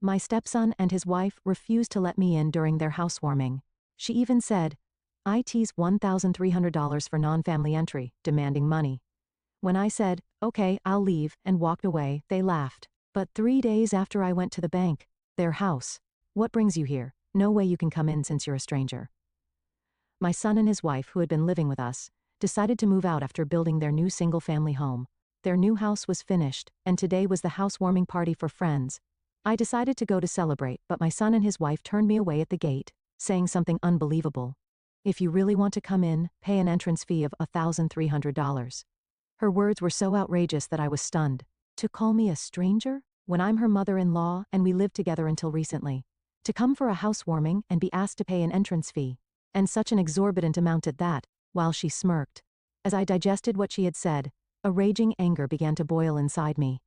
My stepson and his wife refused to let me in during their housewarming. She even said, "It's $1,300 for non-family entry," demanding money. When I said, "Okay, I'll leave," and walked away, they laughed. But 3 days after I went to the bank, their house. "What brings you here? No way you can come in since you're a stranger." My son and his wife, who had been living with us, decided to move out after building their new single-family home. Their new house was finished, and today was the housewarming party for friends. I decided to go to celebrate, but my son and his wife turned me away at the gate, saying something unbelievable. "If you really want to come in, pay an entrance fee of $1,300. Her words were so outrageous that I was stunned. To call me a stranger? When I'm her mother-in-law and we lived together until recently. To come for a housewarming and be asked to pay an entrance fee. And such an exorbitant amount at that, while she smirked. As I digested what she had said, a raging anger began to boil inside me.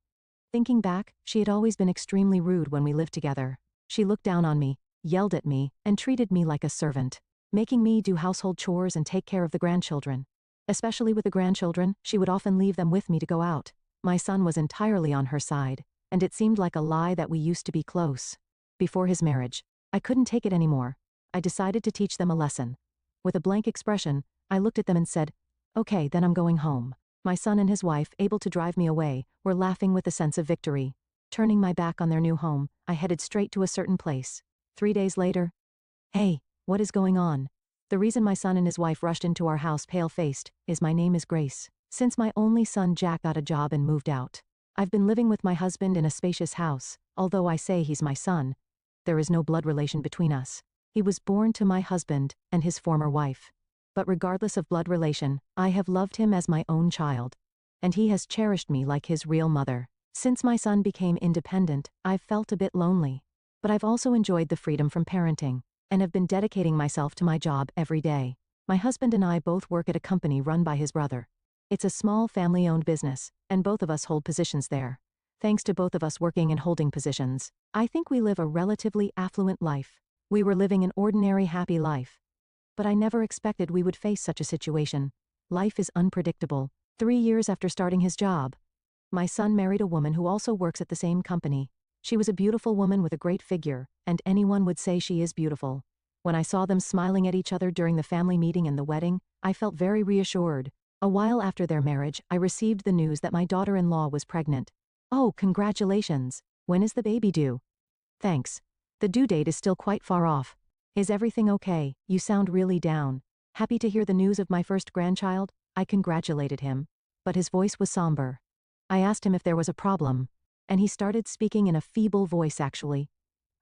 Thinking back, she had always been extremely rude when we lived together. She looked down on me, yelled at me, and treated me like a servant, making me do household chores and take care of the grandchildren. Especially with the grandchildren, she would often leave them with me to go out. My son was entirely on her side, and it seemed like a lie that we used to be close. Before his marriage, I couldn't take it anymore. I decided to teach them a lesson. With a blank expression, I looked at them and said, "Okay, then I'm going home." My son and his wife, able to drive me away, were laughing with a sense of victory. Turning my back on their new home, I headed straight to a certain place. 3 days later, "Hey, what is going on?" The reason my son and his wife rushed into our house pale-faced is my name is Grace. Since my only son Jack got a job and moved out, I've been living with my husband in a spacious house. Although I say he's my son, there is no blood relation between us. He was born to my husband and his former wife. But regardless of blood relation, I have loved him as my own child. And he has cherished me like his real mother. Since my son became independent, I've felt a bit lonely. But I've also enjoyed the freedom from parenting, and have been dedicating myself to my job every day. My husband and I both work at a company run by his brother. It's a small family-owned business, and both of us hold positions there. Thanks to both of us working and holding positions, I think we live a relatively affluent life. We were living an ordinary happy life. But I never expected we would face such a situation. Life is unpredictable. 3 years after starting his job, my son married a woman who also works at the same company. She was a beautiful woman with a great figure, and anyone would say she is beautiful. When I saw them smiling at each other during the family meeting and the wedding, I felt very reassured. A while after their marriage, I received the news that my daughter-in-law was pregnant. "Oh, congratulations. When is the baby due?" "Thanks. The due date is still quite far off. Is everything okay? You sound really down." Happy to hear the news of my first grandchild, I congratulated him. But his voice was somber. I asked him if there was a problem, and he started speaking in a feeble voice actually.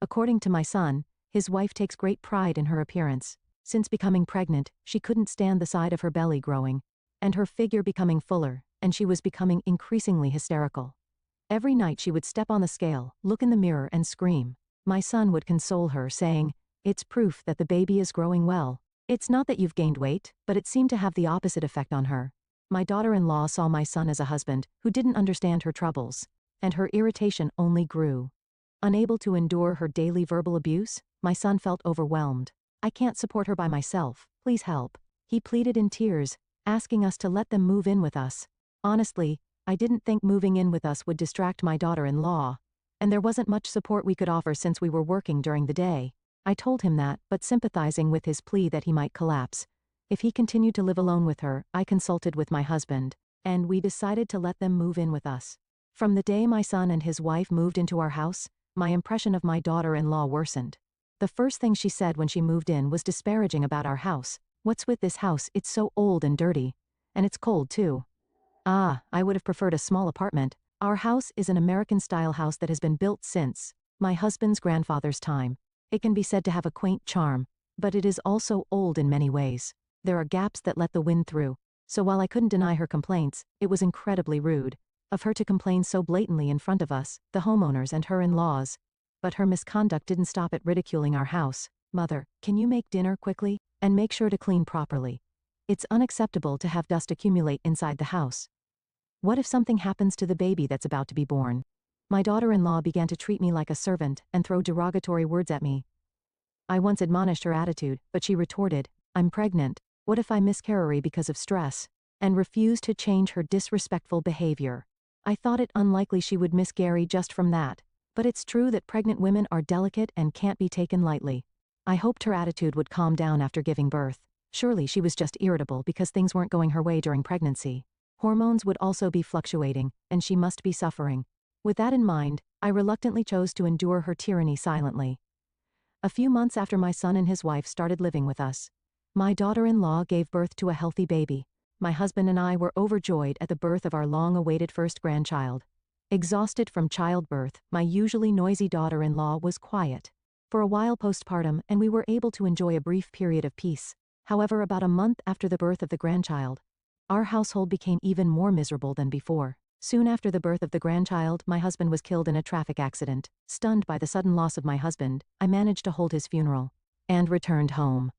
According to my son, his wife takes great pride in her appearance. Since becoming pregnant, she couldn't stand the side of her belly growing, and her figure becoming fuller, and she was becoming increasingly hysterical. Every night she would step on the scale, look in the mirror and scream. My son would console her, saying, "It's proof that the baby is growing well. It's not that you've gained weight," but it seemed to have the opposite effect on her. My daughter-in-law saw my son as a husband who didn't understand her troubles, and her irritation only grew. Unable to endure her daily verbal abuse, my son felt overwhelmed. "I can't support her by myself, please help." He pleaded in tears, asking us to let them move in with us. Honestly, I didn't think moving in with us would distract my daughter-in-law, and there wasn't much support we could offer since we were working during the day. I told him that, but sympathizing with his plea that he might collapse if he continued to live alone with her, I consulted with my husband, and we decided to let them move in with us. From the day my son and his wife moved into our house, my impression of my daughter-in-law worsened. The first thing she said when she moved in was disparaging about our house. "What's with this house? It's so old and dirty. And it's cold too." I would have preferred a small apartment. Our house is an American-style house that has been built since my husband's grandfather's time. It can be said to have a quaint charm, but it is also old in many ways. There are gaps that let the wind through. So while I couldn't deny her complaints, it was incredibly rude of her to complain so blatantly in front of us, the homeowners and her in-laws. But her misconduct didn't stop at ridiculing our house. "Mother, can you make dinner quickly? And make sure to clean properly. It's unacceptable to have dust accumulate inside the house. What if something happens to the baby that's about to be born?" My daughter-in-law began to treat me like a servant and throw derogatory words at me. I once admonished her attitude, but she retorted, "I'm pregnant. What if I miscarry because of stress?" and refused to change her disrespectful behavior. I thought it unlikely she would miscarry just from that. But it's true that pregnant women are delicate and can't be taken lightly. I hoped her attitude would calm down after giving birth. Surely she was just irritable because things weren't going her way during pregnancy. Hormones would also be fluctuating, and she must be suffering. With that in mind, I reluctantly chose to endure her tyranny silently. A few months after my son and his wife started living with us, my daughter-in-law gave birth to a healthy baby. My husband and I were overjoyed at the birth of our long-awaited first grandchild. Exhausted from childbirth, my usually noisy daughter-in-law was quiet for a while postpartum, and we were able to enjoy a brief period of peace. However, about a month after the birth of the grandchild, our household became even more miserable than before. Soon after the birth of the grandchild, my husband was killed in a traffic accident. Stunned by the sudden loss of my husband, I managed to hold his funeral and returned home.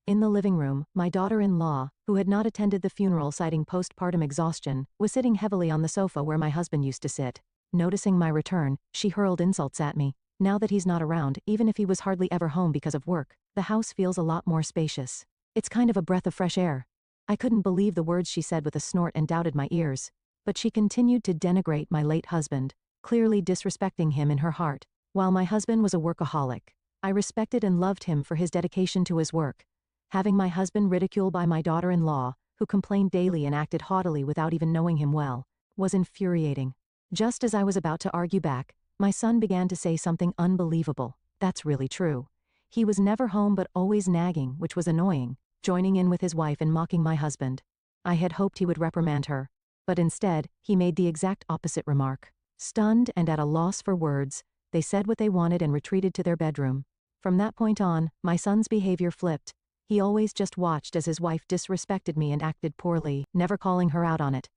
In the living room, my daughter-in-law, who had not attended the funeral citing postpartum exhaustion, was sitting heavily on the sofa where my husband used to sit. Noticing my return, she hurled insults at me. Now that he's not around, even if he was hardly ever home because of work, the house feels a lot more spacious. It's kind of a breath of fresh air. I couldn't believe the words she said with a snort and doubted my ears. But she continued to denigrate my late husband, clearly disrespecting him in her heart. While my husband was a workaholic, I respected and loved him for his dedication to his work. Having my husband ridiculed by my daughter-in-law, who complained daily and acted haughtily without even knowing him well, was infuriating. Just as I was about to argue back, my son began to say something unbelievable. That's really true. He was never home but always nagging, which was annoying, joining in with his wife and mocking my husband. I had hoped he would reprimand her, but instead, he made the exact opposite remark. Stunned and at a loss for words, they said what they wanted and retreated to their bedroom. From that point on, my son's behavior flipped. He always just watched as his wife disrespected me and acted poorly, never calling her out on it.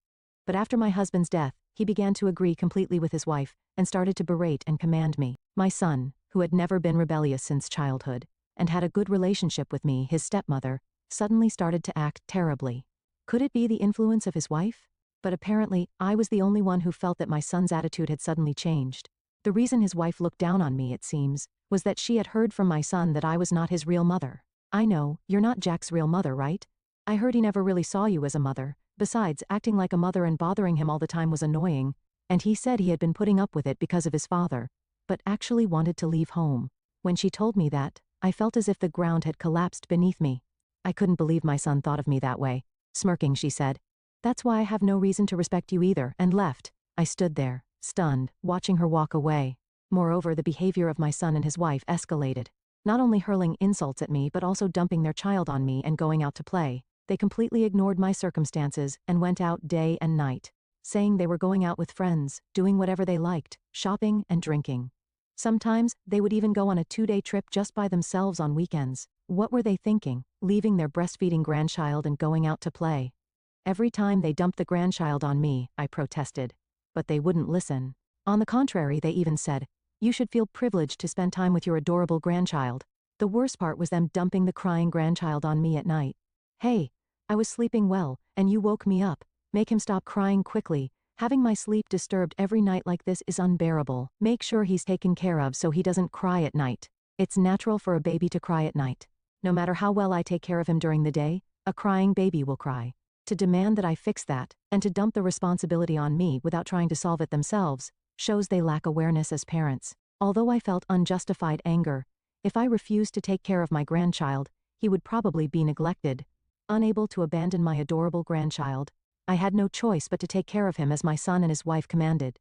But after my husband's death, he began to agree completely with his wife and started to berate and command me. My son, who had never been rebellious since childhood and had a good relationship with me, his stepmother, suddenly started to act terribly. Could it be the influence of his wife? But apparently, I was the only one who felt that my son's attitude had suddenly changed. The reason his wife looked down on me, it seems, was that she had heard from my son that I was not his real mother. I know, you're not Jack's real mother, right? I heard he never really saw you as a mother. Besides, acting like a mother and bothering him all the time was annoying, and he said he had been putting up with it because of his father, but actually wanted to leave home. When she told me that, I felt as if the ground had collapsed beneath me. I couldn't believe my son thought of me that way. Smirking, she said, "That's why I have no reason to respect you either," and left. I stood there, stunned, watching her walk away. Moreover, the behavior of my son and his wife escalated. Not only hurling insults at me but also dumping their child on me and going out to play. They completely ignored my circumstances and went out day and night, saying they were going out with friends, doing whatever they liked, shopping and drinking. Sometimes, they would even go on a 2-day trip just by themselves on weekends. What were they thinking, leaving their breastfeeding grandchild and going out to play? Every time they dumped the grandchild on me, I protested. But they wouldn't listen. On the contrary, they even said, "You should feel privileged to spend time with your adorable grandchild." The worst part was them dumping the crying grandchild on me at night. "Hey, I was sleeping well, and you woke me up. Make him stop crying quickly. Having my sleep disturbed every night like this is unbearable. Make sure he's taken care of so he doesn't cry at night. It's natural for a baby to cry at night. No matter how well I take care of him during the day, a crying baby will cry." To demand that I fix that, and to dump the responsibility on me without trying to solve it themselves, shows they lack awareness as parents. Although I felt unjustified anger, if I refused to take care of my grandchild, he would probably be neglected. Unable to abandon my adorable grandchild, I had no choice but to take care of him as my son and his wife commanded.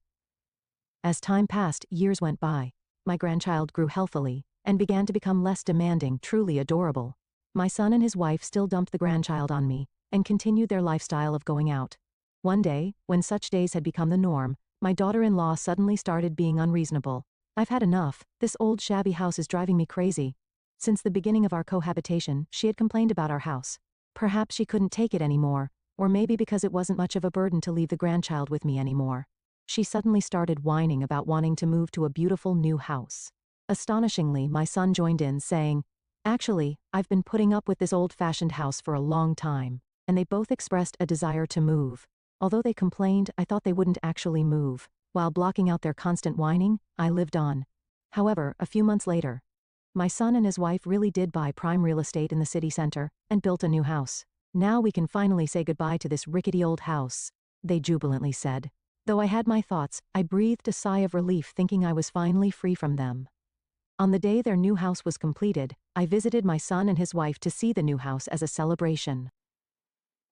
As time passed, years went by. My grandchild grew healthily and began to become less demanding, truly adorable. My son and his wife still dumped the grandchild on me and continued their lifestyle of going out. One day, when such days had become the norm, my daughter-in-law suddenly started being unreasonable. "I've had enough. This old shabby house is driving me crazy." Since the beginning of our cohabitation, she had complained about our house. Perhaps she couldn't take it anymore, or maybe because it wasn't much of a burden to leave the grandchild with me anymore. She suddenly started whining about wanting to move to a beautiful new house. Astonishingly, my son joined in, saying, "Actually, I've been putting up with this old-fashioned house for a long time," and they both expressed a desire to move. Although they complained, I thought they wouldn't actually move. While blocking out their constant whining, I lived on. However, a few months later, my son and his wife really did buy prime real estate in the city center and built a new house. "Now we can finally say goodbye to this rickety old house," they jubilantly said. Though I had my thoughts, I breathed a sigh of relief thinking I was finally free from them. On the day their new house was completed, I visited my son and his wife to see the new house as a celebration.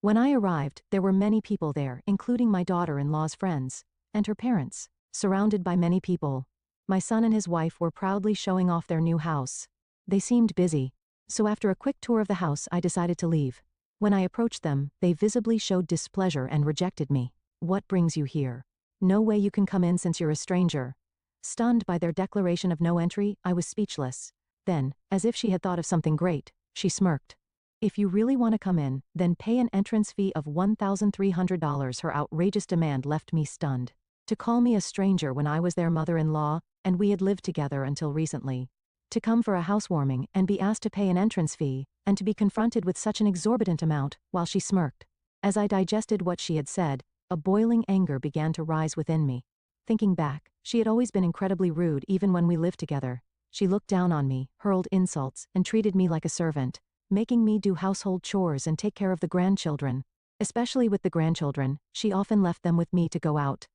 When I arrived, there were many people there, including my daughter-in-law's friends, and her parents. Surrounded by many people, my son and his wife were proudly showing off their new house. They seemed busy, so after a quick tour of the house I decided to leave. When I approached them, they visibly showed displeasure and rejected me. "What brings you here? No way you can come in since you're a stranger." Stunned by their declaration of no entry, I was speechless. Then, as if she had thought of something great, she smirked. "If you really want to come in, then pay an entrance fee of $1,300. Her outrageous demand left me stunned. To call me a stranger when I was their mother-in-law, and we had lived together until recently. To come for a housewarming and be asked to pay an entrance fee, and to be confronted with such an exorbitant amount, while she smirked. As I digested what she had said, a boiling anger began to rise within me. Thinking back, she had always been incredibly rude even when we lived together. She looked down on me, hurled insults, and treated me like a servant, making me do household chores and take care of the grandchildren. Especially with the grandchildren, she often left them with me to go out.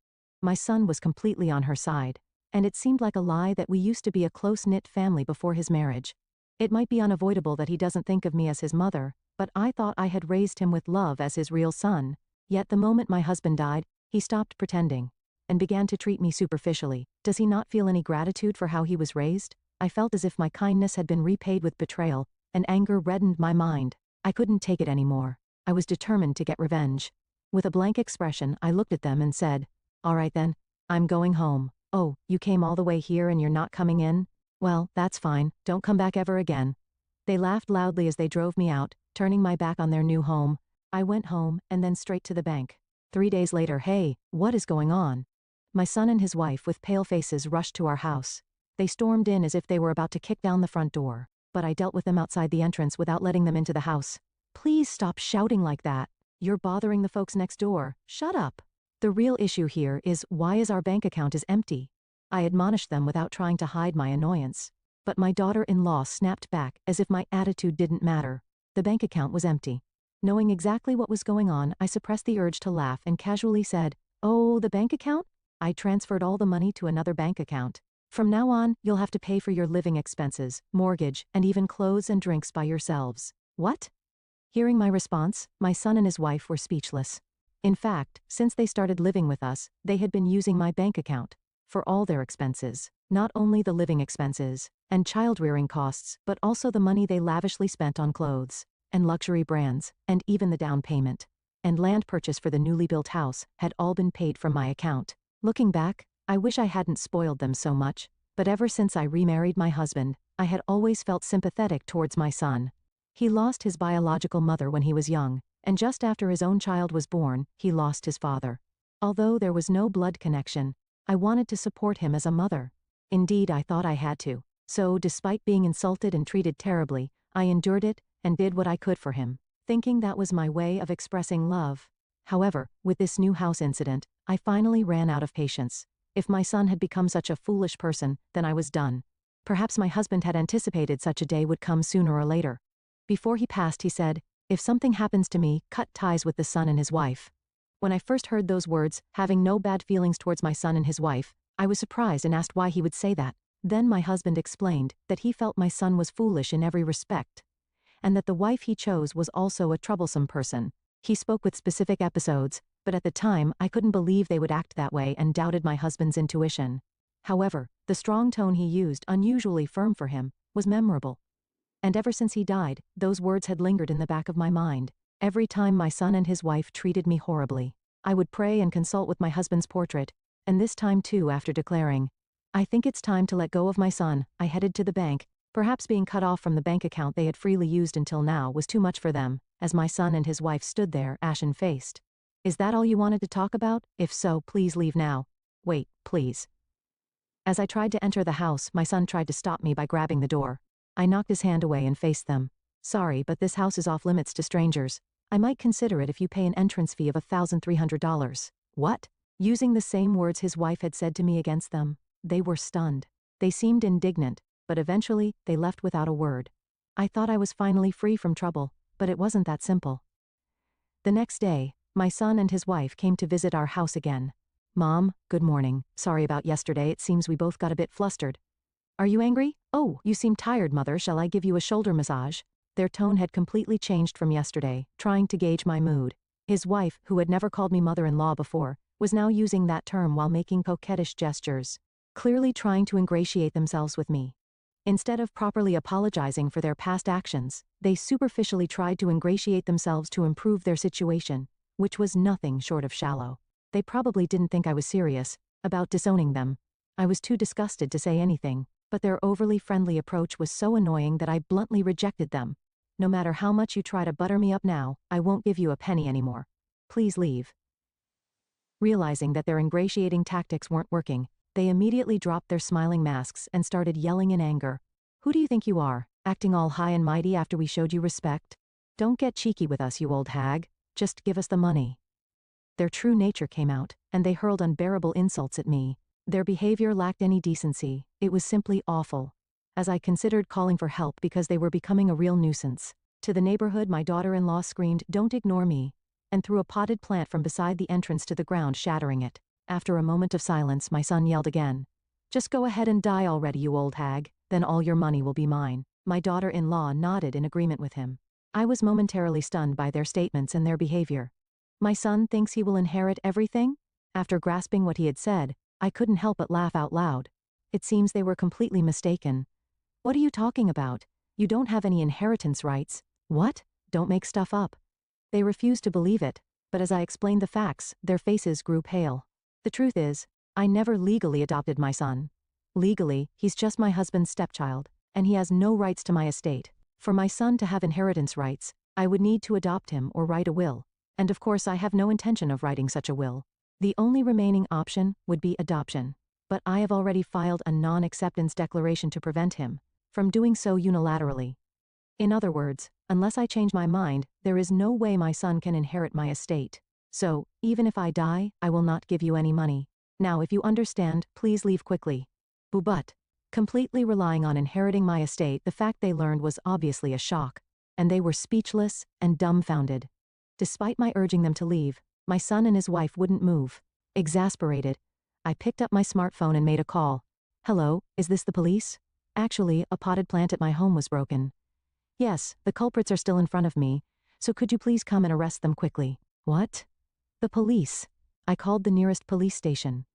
My son was completely on her side, and it seemed like a lie that we used to be a close-knit family before his marriage. It might be unavoidable that he doesn't think of me as his mother, but I thought I had raised him with love as his real son. Yet the moment my husband died, he stopped pretending and began to treat me superficially. Does he not feel any gratitude for how he was raised? I felt as if my kindness had been repaid with betrayal, and anger reddened my mind. I couldn't take it anymore. I was determined to get revenge. With a blank expression, I looked at them and said, "All right then, I'm going home." "Oh, you came all the way here and you're not coming in? Well, that's fine, don't come back ever again." They laughed loudly as they drove me out, turning my back on their new home. I went home, and then straight to the bank. 3 days later, "Hey, what is going on?" My son and his wife with pale faces rushed to our house. They stormed in as if they were about to kick down the front door, but I dealt with them outside the entrance without letting them into the house. "Please stop shouting like that. You're bothering the folks next door. Shut up." The real issue here is, why is our bank account is empty? I admonished them without trying to hide my annoyance. But my daughter-in-law snapped back as if my attitude didn't matter. The bank account was empty. Knowing exactly what was going on, I suppressed the urge to laugh and casually said, "Oh, the bank account? I transferred all the money to another bank account. From now on, you'll have to pay for your living expenses, mortgage, and even clothes and drinks by yourselves." "What?" Hearing my response, my son and his wife were speechless. In fact, since they started living with us, they had been using my bank account for all their expenses, not only the living expenses and child-rearing costs, but also the money they lavishly spent on clothes and luxury brands, and even the down payment and land purchase for the newly built house had all been paid from my account. Looking back, I wish I hadn't spoiled them so much, but ever since I remarried my husband, I had always felt sympathetic towards my son. He lost his biological mother when he was young, and just after his own child was born, he lost his father. Although there was no blood connection, I wanted to support him as a mother. Indeed, I thought I had to. So, despite being insulted and treated terribly, I endured it and did what I could for him, thinking that was my way of expressing love. However, with this new house incident, I finally ran out of patience. If my son had become such a foolish person, then I was done. Perhaps my husband had anticipated such a day would come sooner or later. Before he passed, he said, "If something happens to me, cut ties with the son and his wife." When I first heard those words, having no bad feelings towards my son and his wife, I was surprised and asked why he would say that. Then my husband explained that he felt my son was foolish in every respect, and that the wife he chose was also a troublesome person. He spoke with specific episodes, but at the time I couldn't believe they would act that way and doubted my husband's intuition. However, the strong tone he used, unusually firm for him, was memorable. And ever since he died, those words had lingered in the back of my mind. Every time my son and his wife treated me horribly, I would pray and consult with my husband's portrait, and this time too, after declaring, "I think it's time to let go of my son," I headed to the bank. Perhaps being cut off from the bank account they had freely used until now was too much for them, as my son and his wife stood there, ashen-faced. "Is that all you wanted to talk about? If so, please leave now." "Wait, please." As I tried to enter the house, my son tried to stop me by grabbing the door. I knocked his hand away and faced them. "Sorry, but this house is off limits to strangers. I might consider it if you pay an entrance fee of $1,300. "What?" Using the same words his wife had said to me against them. They were stunned. They seemed indignant, but eventually, they left without a word. I thought I was finally free from trouble, but it wasn't that simple. The next day, my son and his wife came to visit our house again. Mom, good morning. Sorry about yesterday, it seems we both got a bit flustered. Are you angry? Oh, you seem tired, Mother. Shall I give you a shoulder massage? Their tone had completely changed from yesterday, trying to gauge my mood. His wife, who had never called me mother-in-law before, was now using that term while making coquettish gestures, clearly trying to ingratiate themselves with me. Instead of properly apologizing for their past actions, they superficially tried to ingratiate themselves to improve their situation, which was nothing short of shallow. They probably didn't think I was serious about disowning them. I was too disgusted to say anything, but their overly friendly approach was so annoying that I bluntly rejected them. No matter how much you try to butter me up now, I won't give you a penny anymore. Please leave. Realizing that their ingratiating tactics weren't working, they immediately dropped their smiling masks and started yelling in anger. Who do you think you are, acting all high and mighty after we showed you respect? Don't get cheeky with us, you old hag. Just give us the money. Their true nature came out, and they hurled unbearable insults at me. Their behavior lacked any decency. It was simply awful. As I considered calling for help because they were becoming a real nuisance. To the neighborhood, my daughter-in-law screamed, "Don't ignore me," and threw a potted plant from beside the entrance to the ground, shattering it. After a moment of silence, my son yelled again. "Just go ahead and die already, you old hag, then all your money will be mine." My daughter-in-law nodded in agreement with him. I was momentarily stunned by their statements and their behavior. My son thinks he will inherit everything? After grasping what he had said, I couldn't help but laugh out loud. It seems they were completely mistaken. What are you talking about? You don't have any inheritance rights. What? Don't make stuff up. They refused to believe it, but as I explained the facts, their faces grew pale. The truth is, I never legally adopted my son. Legally, he's just my husband's stepchild, and he has no rights to my estate. For my son to have inheritance rights, I would need to adopt him or write a will. And of course I have no intention of writing such a will. The only remaining option would be adoption. But I have already filed a non-acceptance declaration to prevent him from doing so unilaterally. In other words, unless I change my mind, there is no way my son can inherit my estate. So, even if I die, I will not give you any money. Now if you understand, please leave quickly. But, completely relying on inheriting my estate, the fact they learned was obviously a shock, and they were speechless and dumbfounded. Despite my urging them to leave, my son and his wife wouldn't move. Exasperated, I picked up my smartphone and made a call. "Hello, is this the police? Actually, a potted plant at my home was broken. Yes, the culprits are still in front of me, so could you please come and arrest them quickly?" What? The police. I called the nearest police station.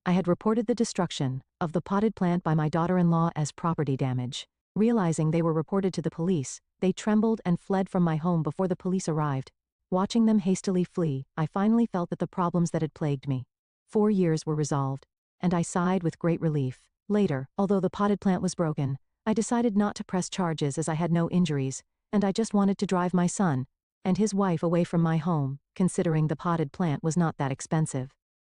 I had reported the destruction of the potted plant by my daughter-in-law as property damage. Realizing they were reported to the police, they trembled and fled from my home before the police arrived. Watching them hastily flee, I finally felt that the problems that had plagued me 4 years were resolved, and I sighed with great relief. Later, although the potted plant was broken, I decided not to press charges as I had no injuries, and I just wanted to drive my son and his wife away from my home, considering the potted plant was not that expensive.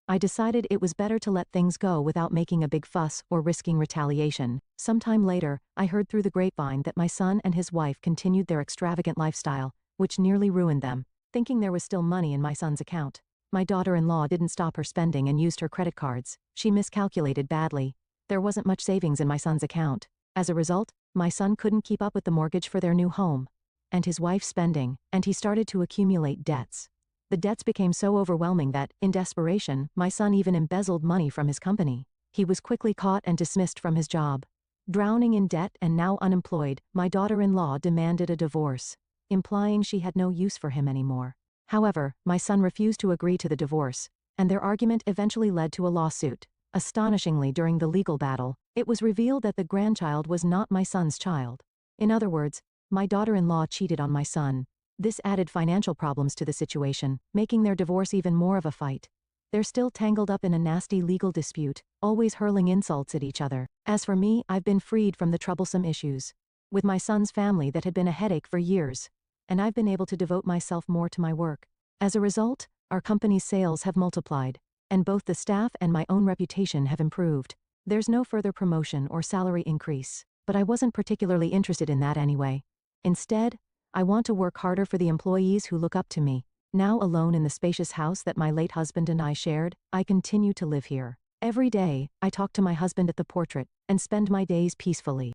I decided it was better to let things go without making a big fuss or risking retaliation. Sometime later, I heard through the grapevine that my son and his wife continued their extravagant lifestyle, which nearly ruined them. Thinking there was still money in my son's account, my daughter-in-law didn't stop her spending and used her credit cards. She miscalculated badly. There wasn't much savings in my son's account. As a result, my son couldn't keep up with the mortgage for their new home and his wife's spending, and he started to accumulate debts. The debts became so overwhelming that, in desperation, my son even embezzled money from his company. He was quickly caught and dismissed from his job. Drowning in debt and now unemployed, my daughter-in-law demanded a divorce, implying she had no use for him anymore. However, my son refused to agree to the divorce, and their argument eventually led to a lawsuit. Astonishingly, during the legal battle, it was revealed that the grandchild was not my son's child. In other words, my daughter-in-law cheated on my son. This added financial problems to the situation, making their divorce even more of a fight. They're still tangled up in a nasty legal dispute, always hurling insults at each other. As for me, I've been freed from the troublesome issues with my son's family that had been a headache for years, and I've been able to devote myself more to my work. As a result, our company's sales have multiplied, and both the staff and my own reputation have improved. There's no further promotion or salary increase, but I wasn't particularly interested in that anyway. Instead, I want to work harder for the employees who look up to me. Now alone in the spacious house that my late husband and I shared, I continue to live here. Every day, I talk to my husband at the portrait and spend my days peacefully.